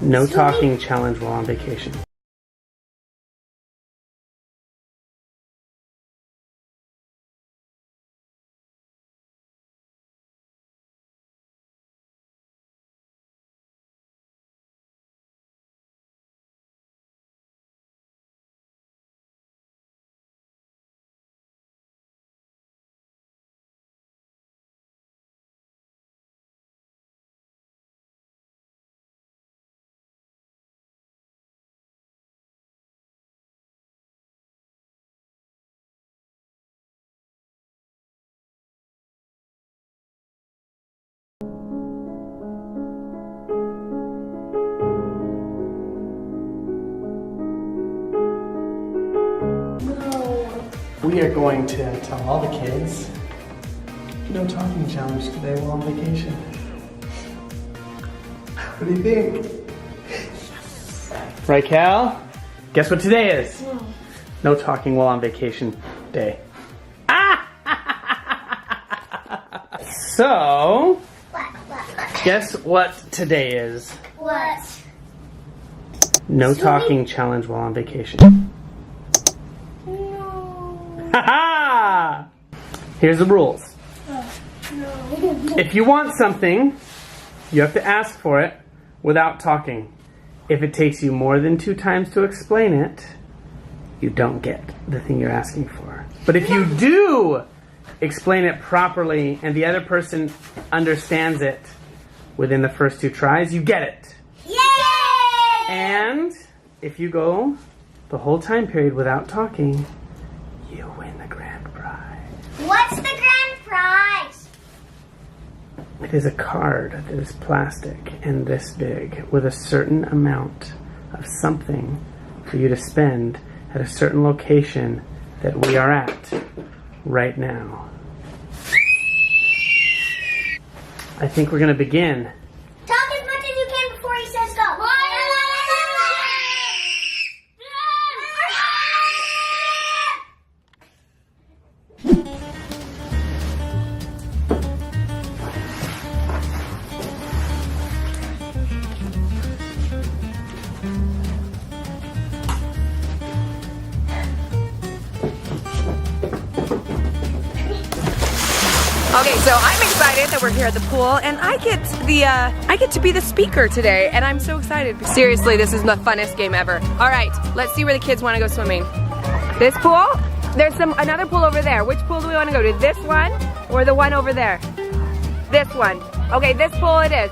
No talking challenge while on vacation. We are going to tell all the kids no talking challenge today while on vacation. What do you think? Right, Cal? Guess what today is? No talking while on vacation day. So, guess what today is? What? No talking challenge while on vacation. Ha-ha! Here's the rules. If you want something, you have to ask for it without talking. If it takes you more than 2 times to explain it, you don't get the thing you're asking for. But if you do explain it properly and the other person understands it within the first 2 tries, you get it. Yay! And if you go the whole time period without talking, you win the grand prize. What's the grand prize? It is a card that is plastic and this big with a certain amount of something for you to spend at a certain location that we are at right now. I think we're going to begin. Talk as much as you can before he says go. Okay, so I'm excited that we're here at the pool, and I get to be the speaker today, and I'm so excited. Seriously, this is the funnest game ever. All right, let's see where the kids want to go swimming. This pool? There's another pool over there. Which pool do we want to go to? This one or the one over there? This one. Okay, this pool it is.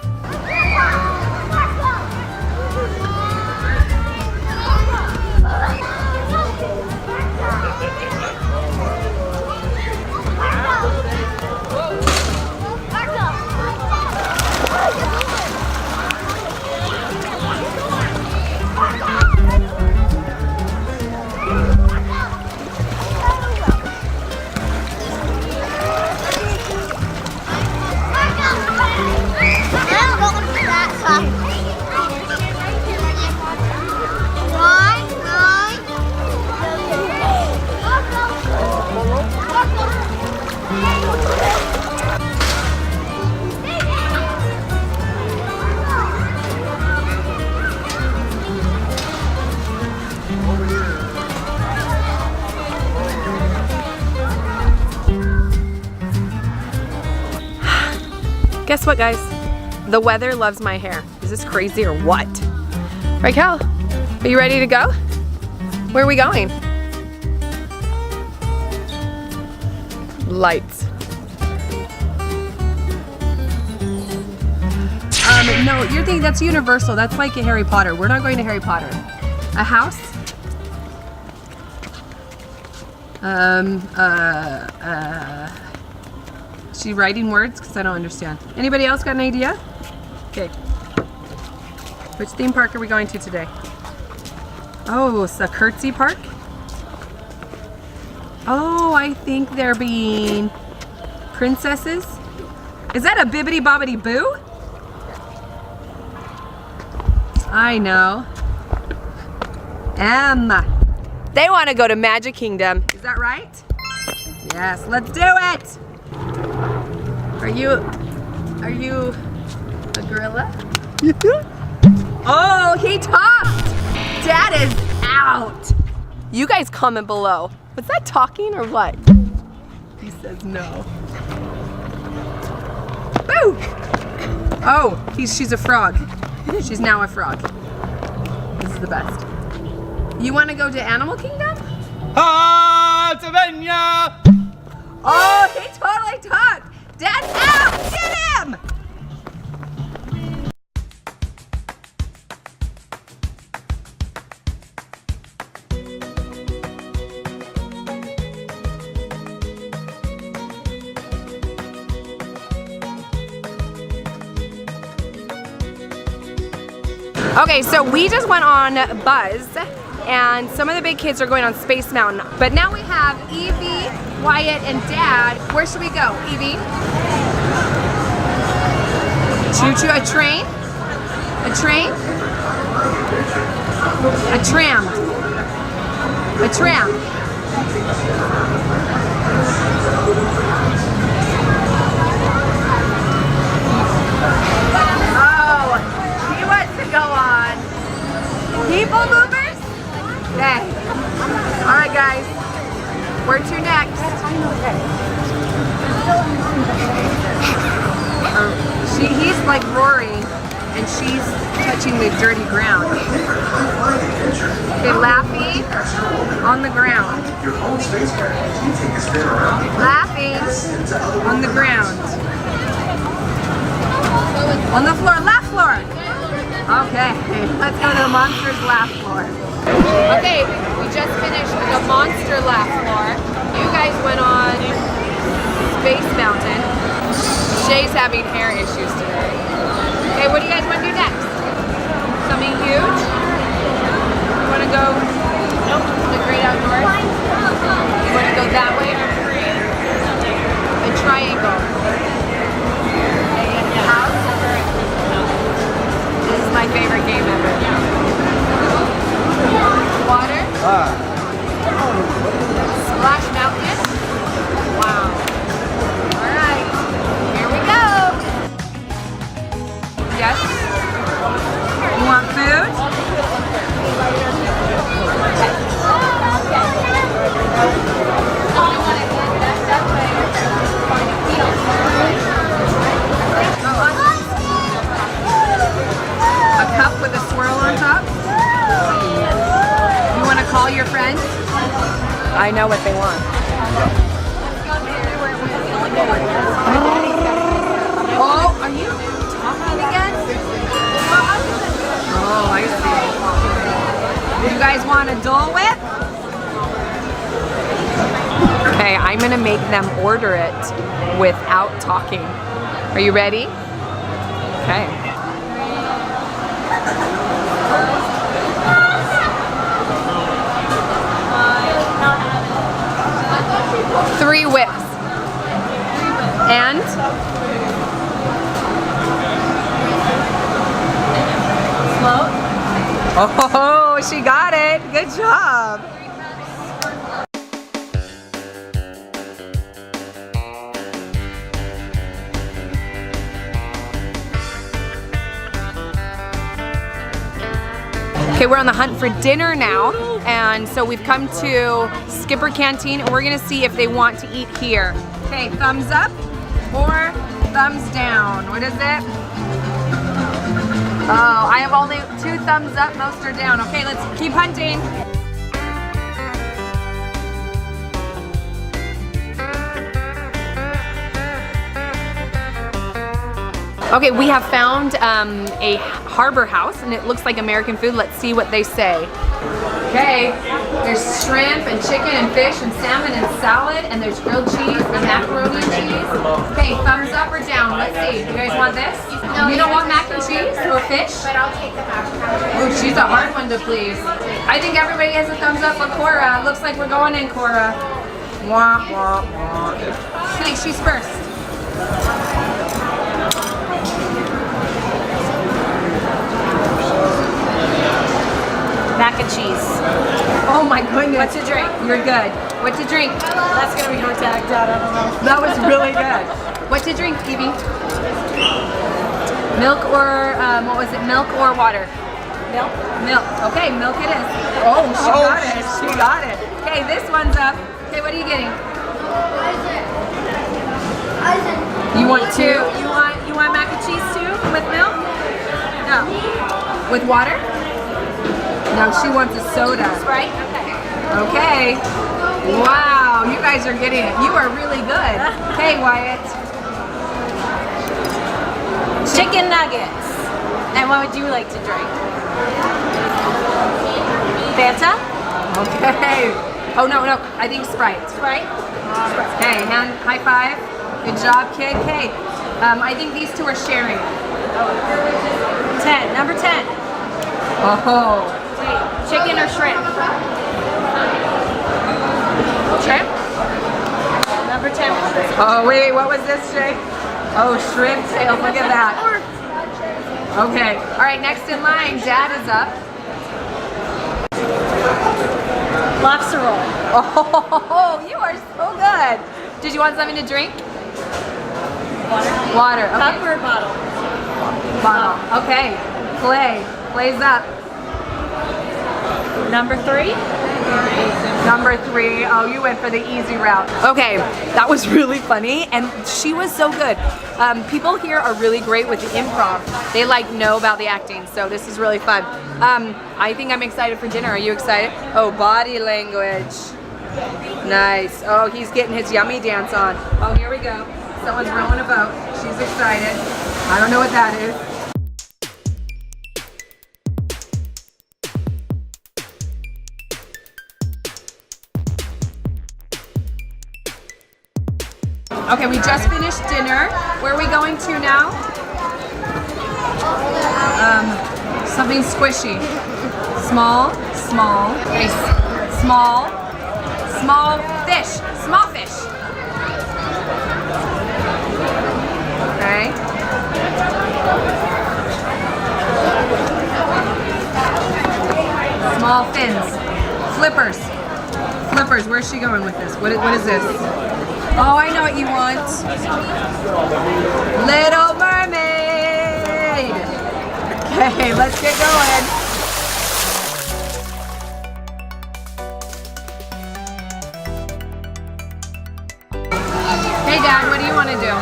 Guess what, guys? The weather loves my hair. Is this crazy or what? Right, Cal? Are you ready to go? Where are we going? Lights. No, you're thinking that's Universal. That's like a Harry Potter. We're not going to Harry Potter. A house? Is she writing words? Because I don't understand. Anybody else got an idea? Okay. Which theme park are we going to today? Oh, it's the Curtsy Park? Oh, I think they're being princesses. Is that a Bibbidi Bobbidi Boo? I know. Emma. They want to go to Magic Kingdom. Is that right? Yes, let's do it. Are you a gorilla? Oh! He talked! Dad is out! You guys comment below. Was that talking or what? He says no. Boo! Oh, she's a frog. She's now a frog. This is the best. You want to go to Animal Kingdom? Oh, he totally talked! Dad's out! Get him! Okay, so we just went on Buzz, and some of the big kids are going on Space Mountain. But now we have Evie, Wyatt, and Dad. Where should we go, Evie? Choo-choo, a train? A train? A tram. A tram. Go on. People movers? Okay. All right, guys. Where to next? He's like roaring, and she's touching the dirty ground. Okay, Laffy on the ground. Laffy on the ground. On the floor, left floor. Okay, let's go to the Monsters Laugh floor. Okay, we just finished the Monster Laugh floor. You guys went on Space Mountain. Shay's having hair issues today. Okay, what do you guys want to do next? Something huge? You want to go to the Great Outdoors? You want to go that way? A triangle. A house? This is my favorite game ever. Water? Splash Mountain? Wow. Alright, here we go. Yes? You want food? A cup with a swirl on top? You want to call your friends? I know what they want. Oh, are you talking again? Oh, I see. You guys want a Dole Whip? Okay, I'm gonna make them order it without talking. Are you ready? Okay. 3 whips. And? Slow. Oh, she got it. Good job. Okay, we're on the hunt for dinner now, and so we've come to Skipper Canteen, and we're gonna see if they want to eat here. Okay, thumbs up or thumbs down? What is it? Oh, I have only 2 thumbs up, most are down. Okay, let's keep hunting. Okay, we have found a harbor house, and it looks like American food. Let's see what they say. Okay, there's shrimp and chicken and fish and salmon and salad, and there's grilled cheese and macaroni and cheese. Okay, thumbs up or down? Let's see. You guys want this? No, you don't want mac and cheese or fish? But I'll take the mashed potatoes. Oh, she's a hard one to please. I think everybody has a thumbs up for Cora. Looks like we're going in, Cora. Wah, wah, wah. Okay, she's first. Mac and cheese. Oh my goodness. What's to drink? You're good. What to drink? That's gonna be her tagged out, I don't know. That was really good. What to drink, Evie? Milk or, what was it? Milk or water? Milk. Milk. Okay, milk it is. Oh, she got it. She got it. Okay, this one's up. Okay, what are you getting? You want two? You want mac and cheese too with milk? No. With water? No, she wants a soda. Sprite. Okay. Wow, you guys are getting it. You are really good. Okay, Wyatt. Chicken nuggets. And what would you like to drink? Fanta. Okay. Oh no, I think Sprite. Sprite. Okay, hand high five. Good job, kid. Okay. I think these two are sharing. 10. Number 10. Oh. Wait, chicken or shrimp? Shrimp? Number 10. Oh wait, what was this, Jay? Oh, shrimp tail. Look at that. Okay. All right, next in line, Dad is up. Lobster roll. Oh, you are so good. Did you want something to drink? Water. Water. Okay. Cup or bottle? Bottle. Okay. Play's up. Number 3. Number 3. Oh, you went for the easy route. Okay, that was really funny, and she was so good. People here are really great with the improv. They know about the acting, so this is really fun. I think I'm excited for dinner. Are you excited? Oh, body language. Nice. Oh, he's getting his yummy dance on. Oh, here we go. Someone's rowing a boat. She's excited. I don't know what that is. Okay, we just finished dinner. Where are we going to now? Something squishy. Small fish. Small fish. Okay. Small fins. Flippers. Where's she going with this? What is this? Oh, I know what you want. Little Mermaid. Okay, let's get going. Hey, Dad, what do you want to do?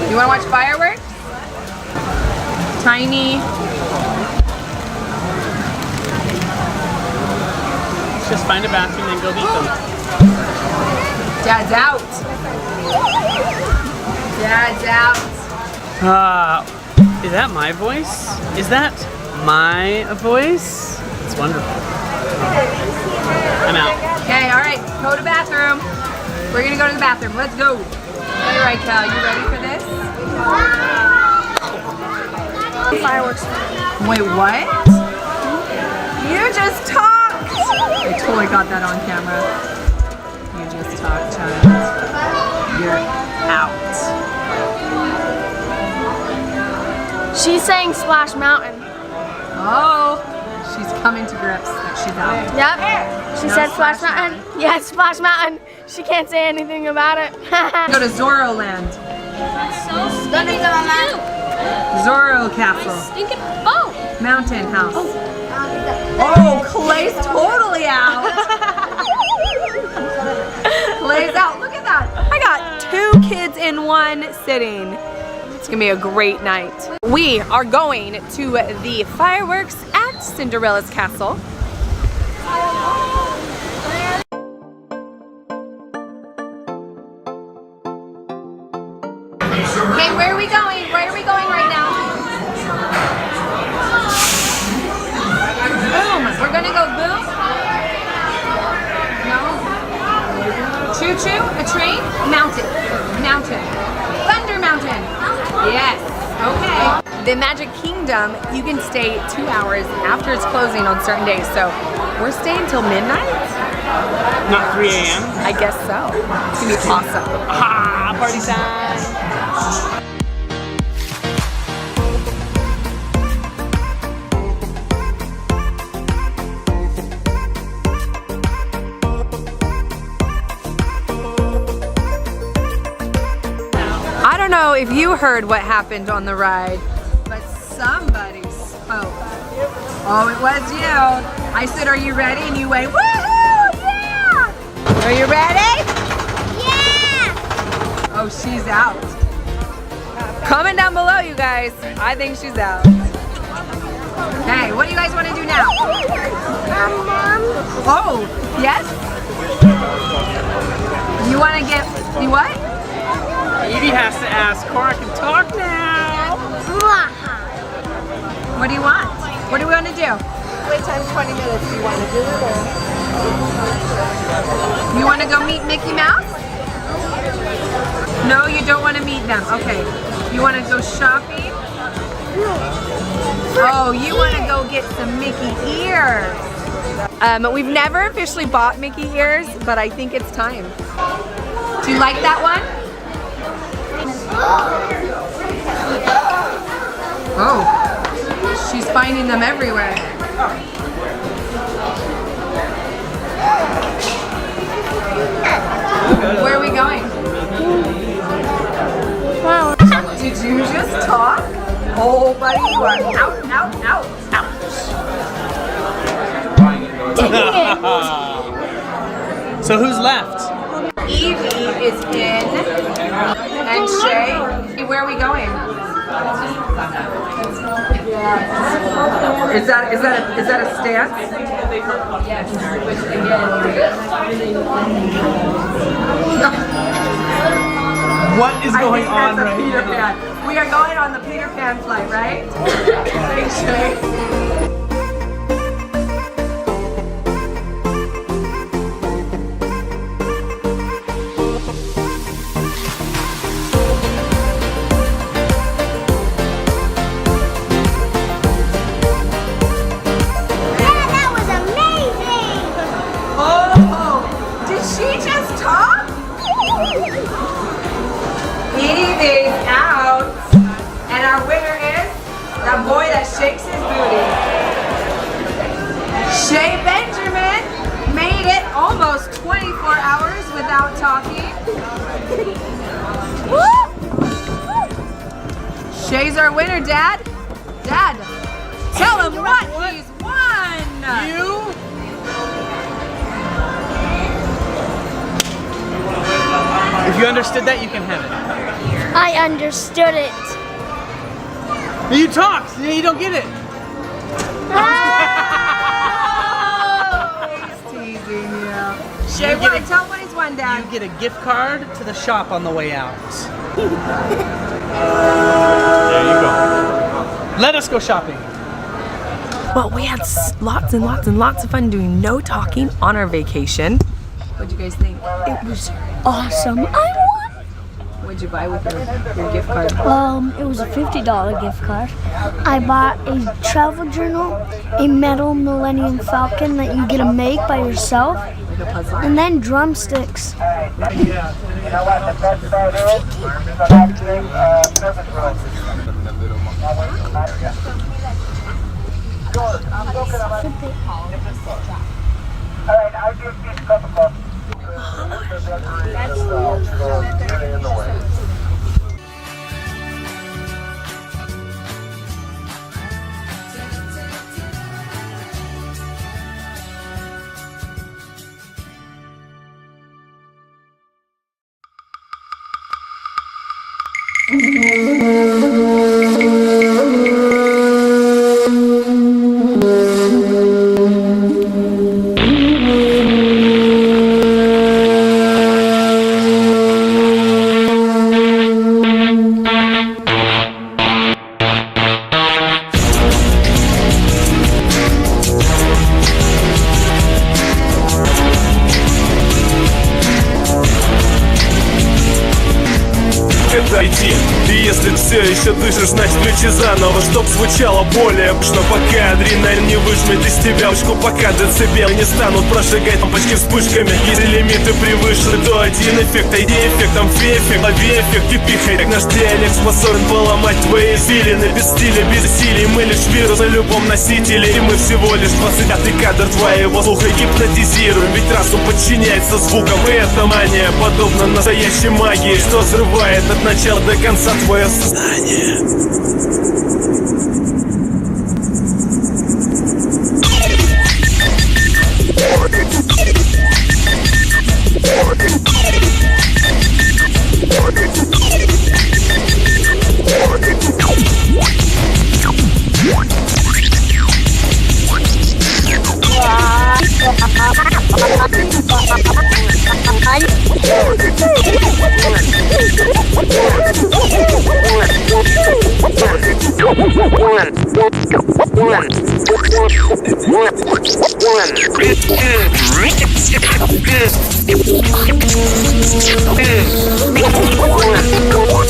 You want to watch fireworks? Tiny. Just find a bathroom and go beat them. Dad's out. Dad's out. Is that my voice? Is that my voice? It's wonderful. I'm out. Okay, all right, go to bathroom. We're gonna go to the bathroom. Let's go. All right, Cal, you ready for this? Fireworks. Wait, what? You just talked. I totally got that on camera. You just talked, child. You're out. She's saying Splash Mountain. Oh, she's coming to grips that she's out. Yep. She No said Splash Splash Mountain. Yeah, Splash Mountain. She can't say anything about it. Go to Zorro Land. Zorro Castle. Stinking boat. Mountain House. Oh, Clay's totally out. Clay's out. Look at that. I got 2 kids in one sitting. It's gonna be a great night. We are going to the fireworks at Cinderella's castle. Okay, where are we going? Where are we going right now? Boom. We're gonna go boom. No. Choo-choo, a train, mountain. Thunder Mountain. Yes. Okay. The Magic Kingdom, you can stay 2 hours after it's closing on certain days. So we're staying till midnight? Not 3 a.m. I guess so. It's gonna be awesome. Ah, party time. don't know if you heard what happened on the ride, but somebody spoke. Oh, it was you. I said, are you ready? And you went, woohoo, yeah! Are you ready? Yeah! Oh, she's out. Comment down below, you guys. I think she's out. Okay, what do you guys want to do now? Oh, yes? You want to get, you what? Evie has to ask. Cora can talk now. What do you want? What do we want to do? Wait time 20 minutes. Do you want to do it or? You want to go meet Mickey Mouse? No, you don't want to meet them. Okay. You want to go shopping? Oh, you want to go get some Mickey ears. We've never officially bought Mickey ears, but I think it's time. Do you like that one? Oh, she's finding them everywhere. Where are we going? Did you just talk? Oh, buddy, you are out, out, out, out. So who's left? Evie is in, and Shay. Where are we going? Is that a stance? What is going on that's a right Peter now? Pan. We are going on the Peter Pan flight, right? Thanks, Shay. Evie's out, and our winner is the boy that shakes his booty. Shay Benjamin made it almost 24 hours without talking. Woo! Shay's our winner, Dad. Dad, tell him what he's won. You? If you understood that, you can have it. I understood it. You talked. You don't get it. He's teasing you. Shay, tell him what he's won, Dad. You get a gift card to the shop on the way out. There you go. Let us go shopping. Well, we had lots and lots and lots of fun doing no talking on our vacation. What'd you guys think? It was awesome. I won. What'd you buy with your gift card? It was a $50 gift card. I bought a travel journal, a metal Millennium Falcon that you get to make by yourself, Like a puzzle? and then drumsticks. Зайти. И если все еще дышишь, значит включи заново, чтоб звучало более пышно, пока адреналин не выжмет из тебя очку, пока децибелы не станут прожигать лампочки вспышками. Если лимиты превышены, то один эффект, а иди эффектом фи-эффект, лови-эффект и пихай. Как наш диалект способен поломать твои филины. Без стиля, без усилий, мы лишь вирус на любом носителе. И мы всего лишь 25-й кадр твоего слуха гипнотизируем. Ведь разум подчиняется звукам, и эта мания подобна настоящей магии, что взрывает от начала до конца твое сознание. One.